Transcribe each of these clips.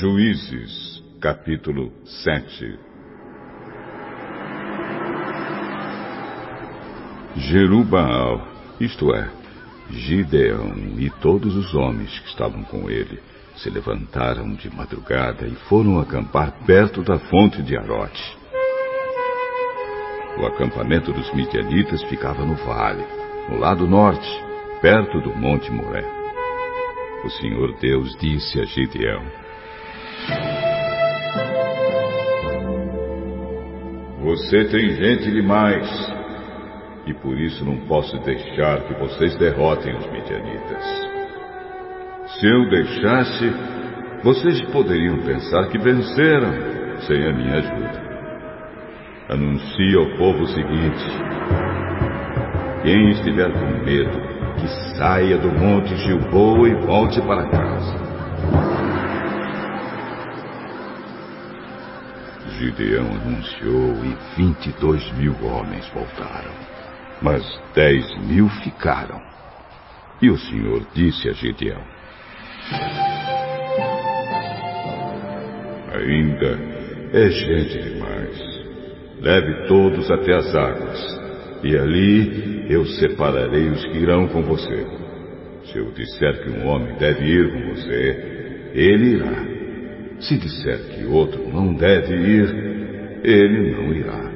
Juízes, capítulo 7. Jerubaal, isto é, Gideão e todos os homens que estavam com ele, se levantaram de madrugada e foram acampar perto da fonte de Arote. O acampamento dos midianitas ficava no vale, no lado norte, perto do Monte Moré. O Senhor Deus disse a Gideão: Você tem gente demais, e por isso não posso deixar que vocês derrotem os midianitas. Se eu deixasse, vocês poderiam pensar que venceram sem a minha ajuda. Anuncie ao povo o seguinte: quem estiver com medo, que saia do monte Gilboa e volte para casa. Gideão anunciou e 22.000 homens voltaram, mas 10.000 ficaram. E o Senhor disse a Gideão: ainda é gente demais. Leve todos até as águas, e ali eu separarei os que irão com você. Se eu disser que um homem deve ir com você, ele irá. Se disser que outro não deve ir, ele não irá.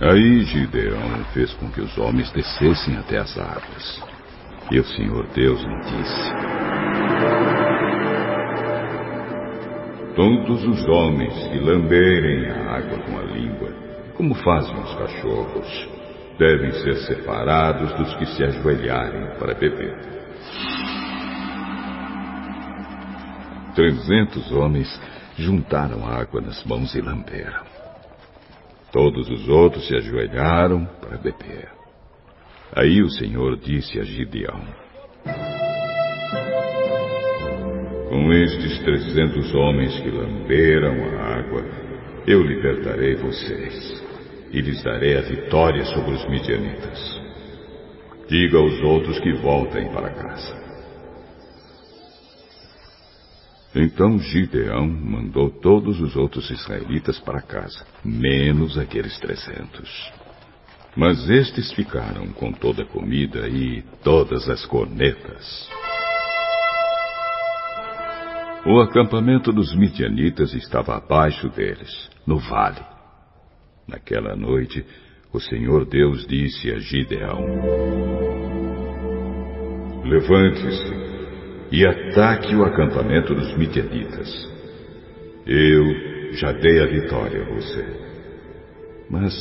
Aí Gideão fez com que os homens descessem até as águas. E o Senhor Deus lhe disse: todos os homens que lamberem a água com a língua, como fazem os cachorros, devem ser separados dos que se ajoelharem para beber. 300 homens juntaram água nas mãos e lamberam. Todos os outros se ajoelharam para beber. Aí o Senhor disse a Gideão: com estes 300 homens que lamberam a água, eu libertarei vocês e lhes darei a vitória sobre os midianitas. Diga aos outros que voltem para casa. Então Gideão mandou todos os outros israelitas para casa, menos aqueles 300. Mas estes ficaram com toda a comida e todas as cornetas. O acampamento dos midianitas estava abaixo deles, no vale. Naquela noite, o Senhor Deus disse a Gideão: levante-se e ataque o acampamento dos midianitas. Eu já dei a vitória a você. Mas,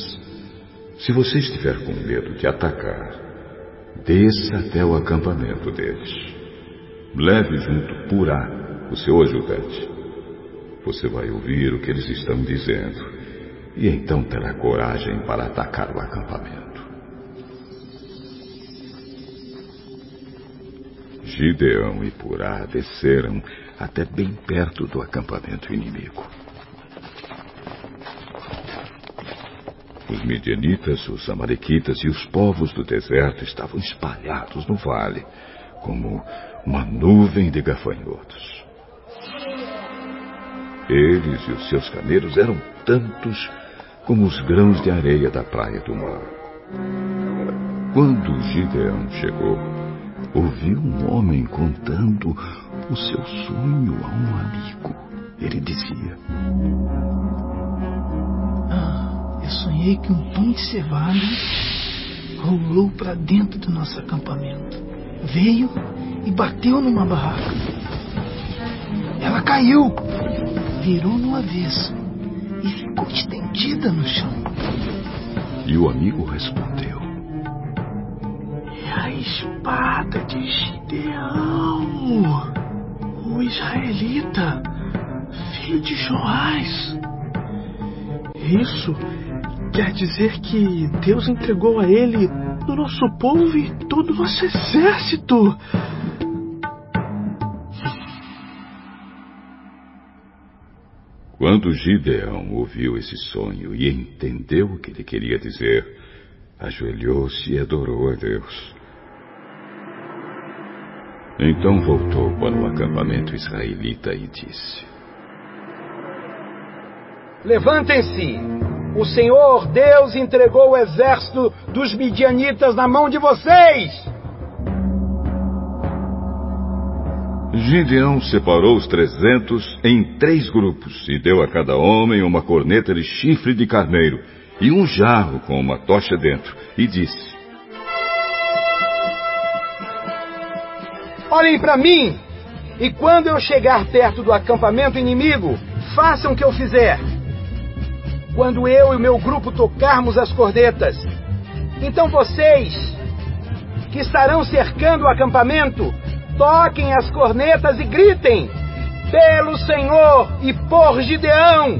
se você estiver com medo de atacar, desça até o acampamento deles. Leve junto Purá, o seu ajudante. Você vai ouvir o que eles estão dizendo, e então terá coragem para atacar o acampamento. Gideão e Purá desceram até bem perto do acampamento inimigo. Os midianitas, os amalequitas e os povos do deserto estavam espalhados no vale, como uma nuvem de gafanhotos. Eles e os seus camelos eram tantos como os grãos de areia da praia do mar. Quando Gideão chegou, ouviu um homem contando o seu sonho a um amigo. Ele dizia: eu sonhei que um pão de cevada rolou para dentro do nosso acampamento. Veio e bateu numa barraca. Ela caiu, virou no avesso e ficou estendida no chão. E o amigo respondeu: é a espada de Gideão, o israelita, filho de Joás. Isso quer dizer que Deus entregou a ele o nosso povo e todo o nosso exército. Quando Gideão ouviu esse sonho e entendeu o que ele queria dizer, ajoelhou-se e adorou a Deus. Então voltou para o acampamento israelita e disse: Levantem-se! O Senhor Deus entregou o exército dos midianitas na mão de vocês! Gideão separou os 300 em 3 grupos e deu a cada homem uma corneta de chifre de carneiro e um jarro com uma tocha dentro, e disse: Olhem para mim, e quando eu chegar perto do acampamento inimigo, façam o que eu fizer. Quando eu e o meu grupo tocarmos as cornetas, então vocês, que estarão cercando o acampamento, toquem as cornetas e gritem: pelo Senhor e por Gideão!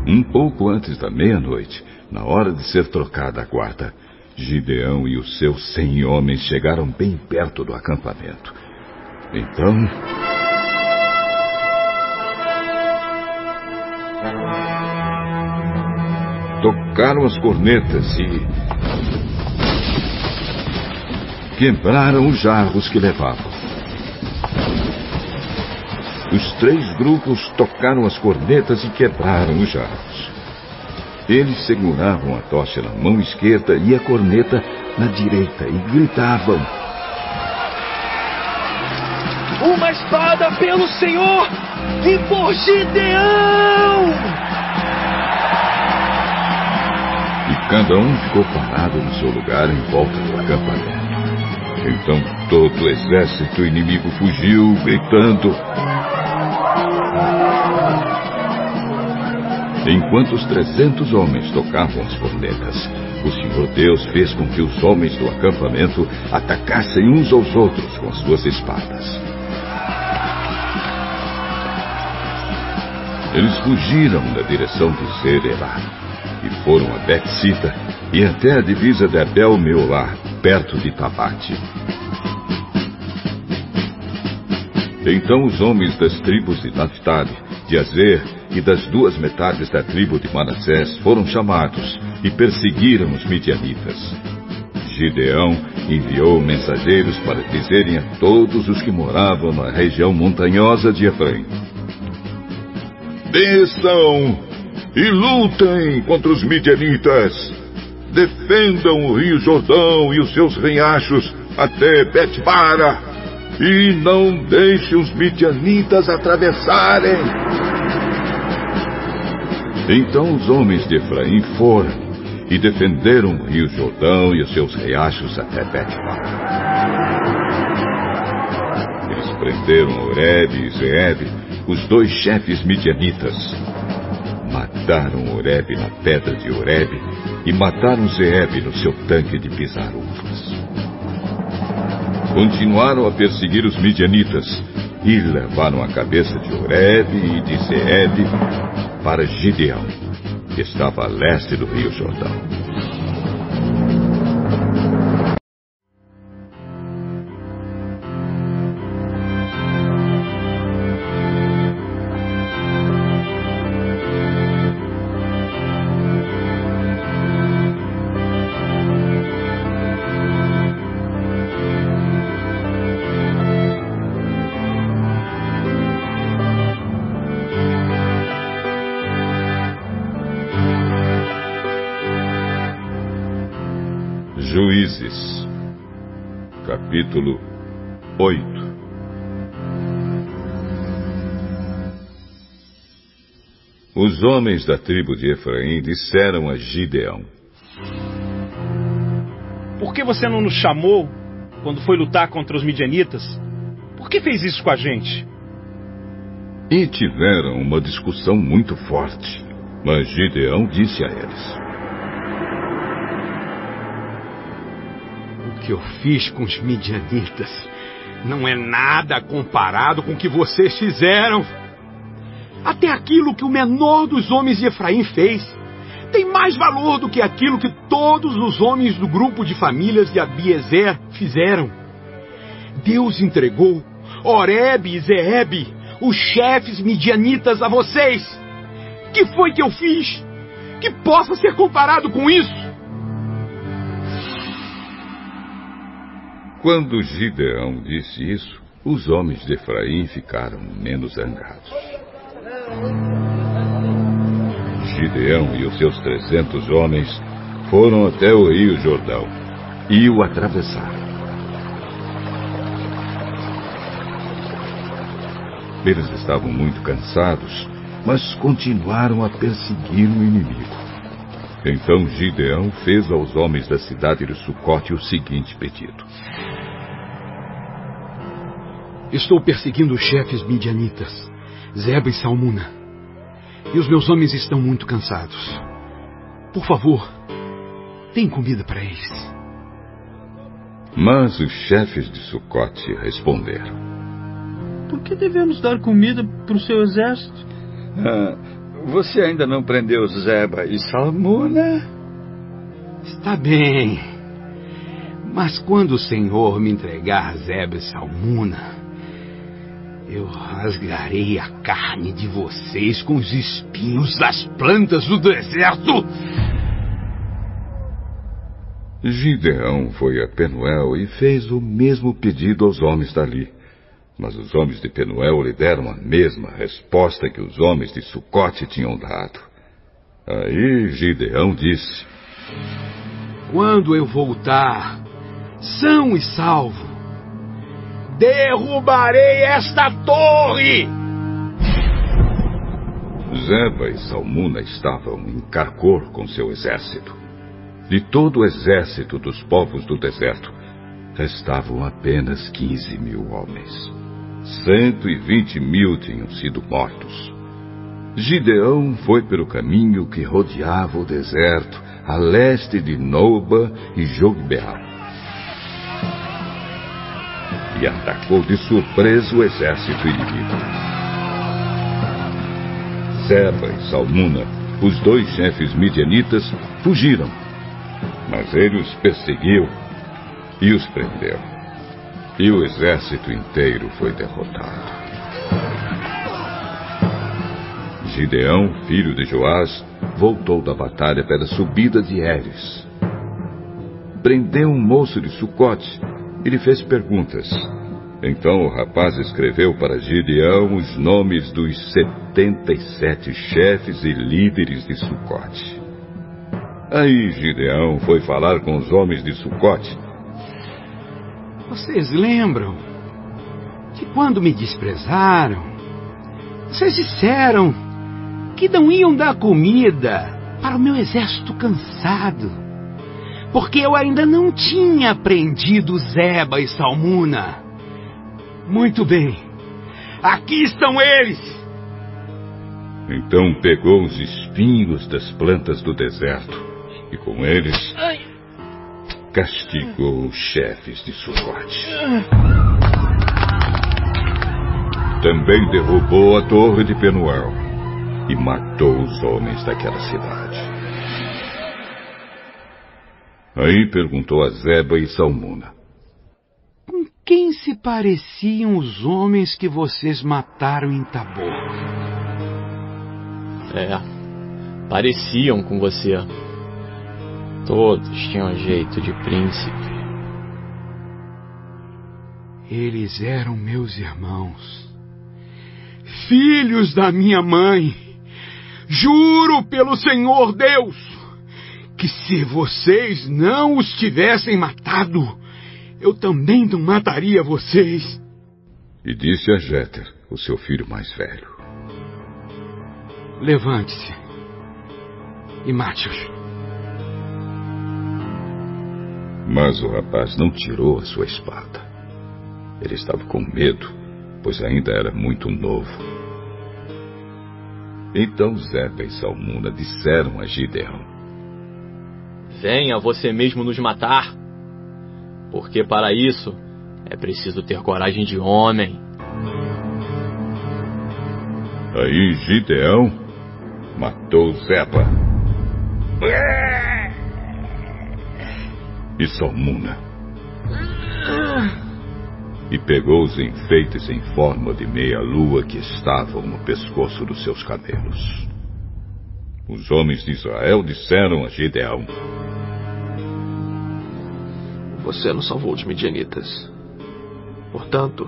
Um pouco antes da meia-noite, na hora de ser trocada a guarda, Gideão e os seus 100 homens chegaram bem perto do acampamento. Então, tocaram as cornetas e quebraram os jarros que levavam. Os 3 grupos tocaram as cornetas e quebraram os jarros. Eles seguravam a tocha na mão esquerda e a corneta na direita e gritavam: uma espada pelo Senhor e por Gideão! E cada um ficou parado no seu lugar em volta do acampamento. Então todo o exército inimigo fugiu, gritando. Enquanto os 300 homens tocavam as cornetas, o Senhor Deus fez com que os homens do acampamento atacassem uns aos outros com as suas espadas. Eles fugiram na direção de Zerelá e foram a Bet-sita e até a divisa de Abel-Meolá, perto de Tabate. Então os homens das tribos de Naphtali, de Azer e das 2 metades da tribo de Manassés foram chamados e perseguiram os midianitas. Gideão enviou mensageiros para dizerem a todos os que moravam na região montanhosa de Efraim: desçam e lutem contra os midianitas. Defendam o rio Jordão e os seus riachos até Bet-bara, e não deixem os midianitas atravessarem. Então os homens de Efraim foram e defenderam o rio Jordão e os seus riachos até Bet-bara. Eles prenderam Oreb e Zeeb, os 2 chefes midianitas. Mataram Oreb na pedra de Oreb e mataram Zeeb no seu tanque de pisar uvas. Continuaram a perseguir os midianitas e levaram a cabeça de Oreb e de Zeeb para Gideão, que estava a leste do rio Jordão. Juízes, capítulo 8. Os homens da tribo de Efraim disseram a Gideão: por que você não nos chamou quando foi lutar contra os midianitas? Por que fez isso com a gente? E tiveram uma discussão muito forte, mas Gideão disse a eles: O que eu fiz com os midianitas não é nada comparado com o que vocês fizeram. Até aquilo que o menor dos homens de Efraim fez tem mais valor do que aquilo que todos os homens do grupo de famílias de Abiezer fizeram. Deus entregou Oreb e Zeeb, os chefes midianitas, a vocês. Que foi que eu fiz que possa ser comparado com isso? Quando Gideão disse isso, os homens de Efraim ficaram menos zangados. Gideão e os seus 300 homens foram até o rio Jordão e o atravessaram. Eles estavam muito cansados, mas continuaram a perseguir o inimigo. Então Gideão fez aos homens da cidade de Sucote o seguinte pedido: Estou perseguindo os chefes midianitas, Zeba e Salmuna, e os meus homens estão muito cansados. Por favor, deem comida para eles. Mas os chefes de Sucote responderam: Por que devemos dar comida para o seu exército? Você ainda não prendeu Zeba e Salmuna? Está bem. Mas quando o Senhor me entregar Zeba e Salmuna, eu rasgarei a carne de vocês com os espinhos das plantas do deserto. Gideão foi a Penuel e fez o mesmo pedido aos homens dali. Mas os homens de Penuel lhe deram a mesma resposta que os homens de Sucote tinham dado. Aí Gideão disse: Quando eu voltar, são e salvo, derrubarei esta torre! Zeba e Salmuna estavam em Carcor com seu exército. De todo o exército dos povos do deserto, restavam apenas 15.000 homens. 120.000 tinham sido mortos. Gideão foi pelo caminho que rodeava o deserto, a leste de Noba e Jogbeal, e atacou de surpresa o exército inimigo. Zeba e Salmuna, os 2 chefes midianitas, fugiram, mas ele os perseguiu e os prendeu. E o exército inteiro foi derrotado. Gideão, filho de Joás, voltou da batalha pela subida de Heres. Prendeu um moço de Sucote e lhe fez perguntas. Então o rapaz escreveu para Gideão os nomes dos 77 chefes e líderes de Sucote. Aí Gideão foi falar com os homens de Sucote. Vocês lembram que quando me desprezaram, vocês disseram que não iam dar comida para o meu exército cansado, porque eu ainda não tinha prendido Zeba e Salmuna. Muito bem, aqui estão eles! Então pegou os espinhos das plantas do deserto e com eles castigou os chefes de Sucote. Também derrubou a torre de Penuel e matou os homens daquela cidade. Aí perguntou a Zeba e Salmuna: Com quem se pareciam os homens que vocês mataram em Tabor? Pareciam com você. Todos tinham jeito de príncipe. Eles eram meus irmãos, filhos da minha mãe. Juro pelo Senhor Deus que se vocês não os tivessem matado, eu também não mataria vocês. E disse a Jéter, o seu filho mais velho: Levante-se e mate-os. Mas o rapaz não tirou a sua espada. Ele estava com medo, pois ainda era muito novo. Então Zeba e Salmuna disseram a Gideão: Venha você mesmo nos matar, porque para isso é preciso ter coragem de homem. Aí Gideão matou Zeba e Salmuna e pegou os enfeites em forma de meia-lua que estavam no pescoço dos seus camelos. Os homens de Israel disseram a Gideão: você nos salvou dos midianitas. Portanto,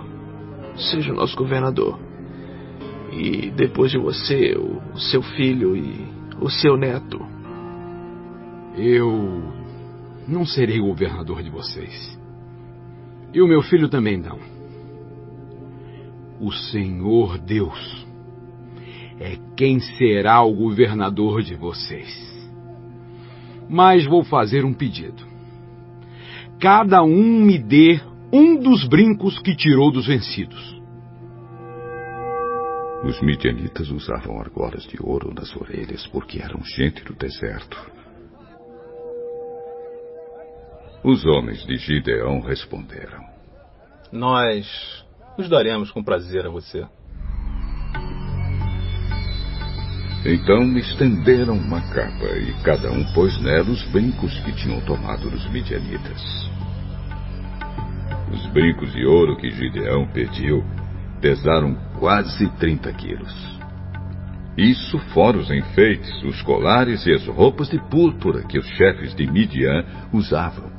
seja o nosso governador. E depois de você, o seu filho e o seu neto. Eu não serei o governador de vocês. E o meu filho também não. O Senhor Deus é quem será o governador de vocês. Mas vou fazer um pedido. Cada um me dê um dos brincos que tirou dos vencidos. Os midianitas usavam argolas de ouro nas orelhas porque eram gente do deserto. Os homens de Gideão responderam: Nós os daremos com prazer a você. Então estenderam uma capa e cada um pôs nela os brincos que tinham tomado dos midianitas. Os brincos de ouro que Gideão pediu pesaram quase 30 quilos. Isso fora os enfeites, os colares e as roupas de púrpura que os chefes de Midian usavam.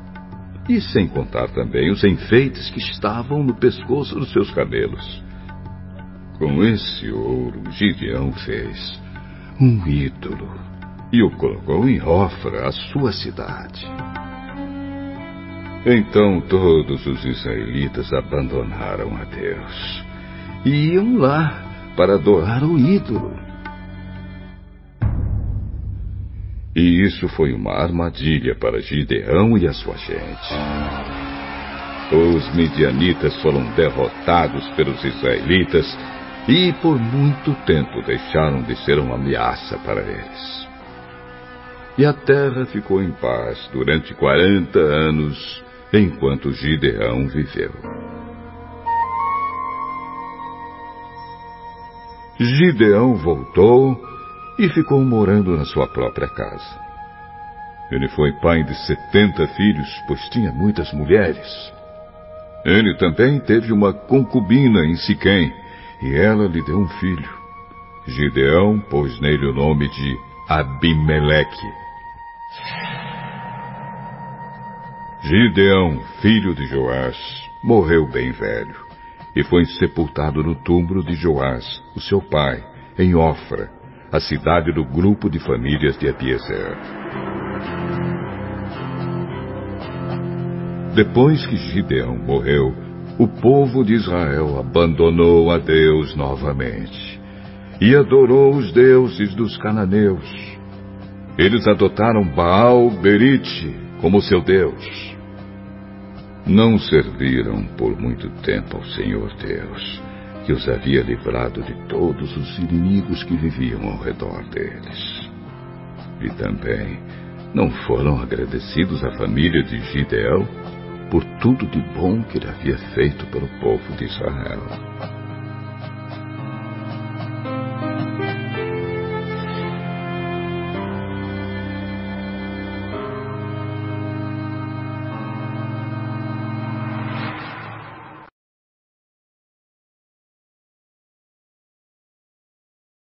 E sem contar também os enfeites que estavam no pescoço dos seus camelos. Com esse ouro, Gideão fez um ídolo e o colocou em Ofra, a sua cidade. Então todos os israelitas abandonaram a Deus e iam lá para adorar o ídolo. E isso foi uma armadilha para Gideão e a sua gente. Os midianitas foram derrotados pelos israelitas e por muito tempo deixaram de ser uma ameaça para eles. E a terra ficou em paz durante 40 anos, enquanto Gideão viveu. Gideão voltou e ficou morando na sua própria casa. Ele foi pai de 70 filhos, pois tinha muitas mulheres. Ele também teve uma concubina em Siquém, e ela lhe deu um filho. Gideão pôs nele o nome de Abimeleque. Gideão, filho de Joás, morreu bem velho, e foi sepultado no túmulo de Joás, o seu pai, em Ofra, a cidade do grupo de famílias de Abiezer. Depois que Gideão morreu, o povo de Israel abandonou a Deus novamente e adorou os deuses dos cananeus. Eles adotaram Baal-Berite como seu Deus. Não serviram por muito tempo ao Senhor Deus, que os havia livrado de todos os inimigos que viviam ao redor deles. E também não foram agradecidos à família de Gideão por tudo de bom que ele havia feito pelo povo de Israel.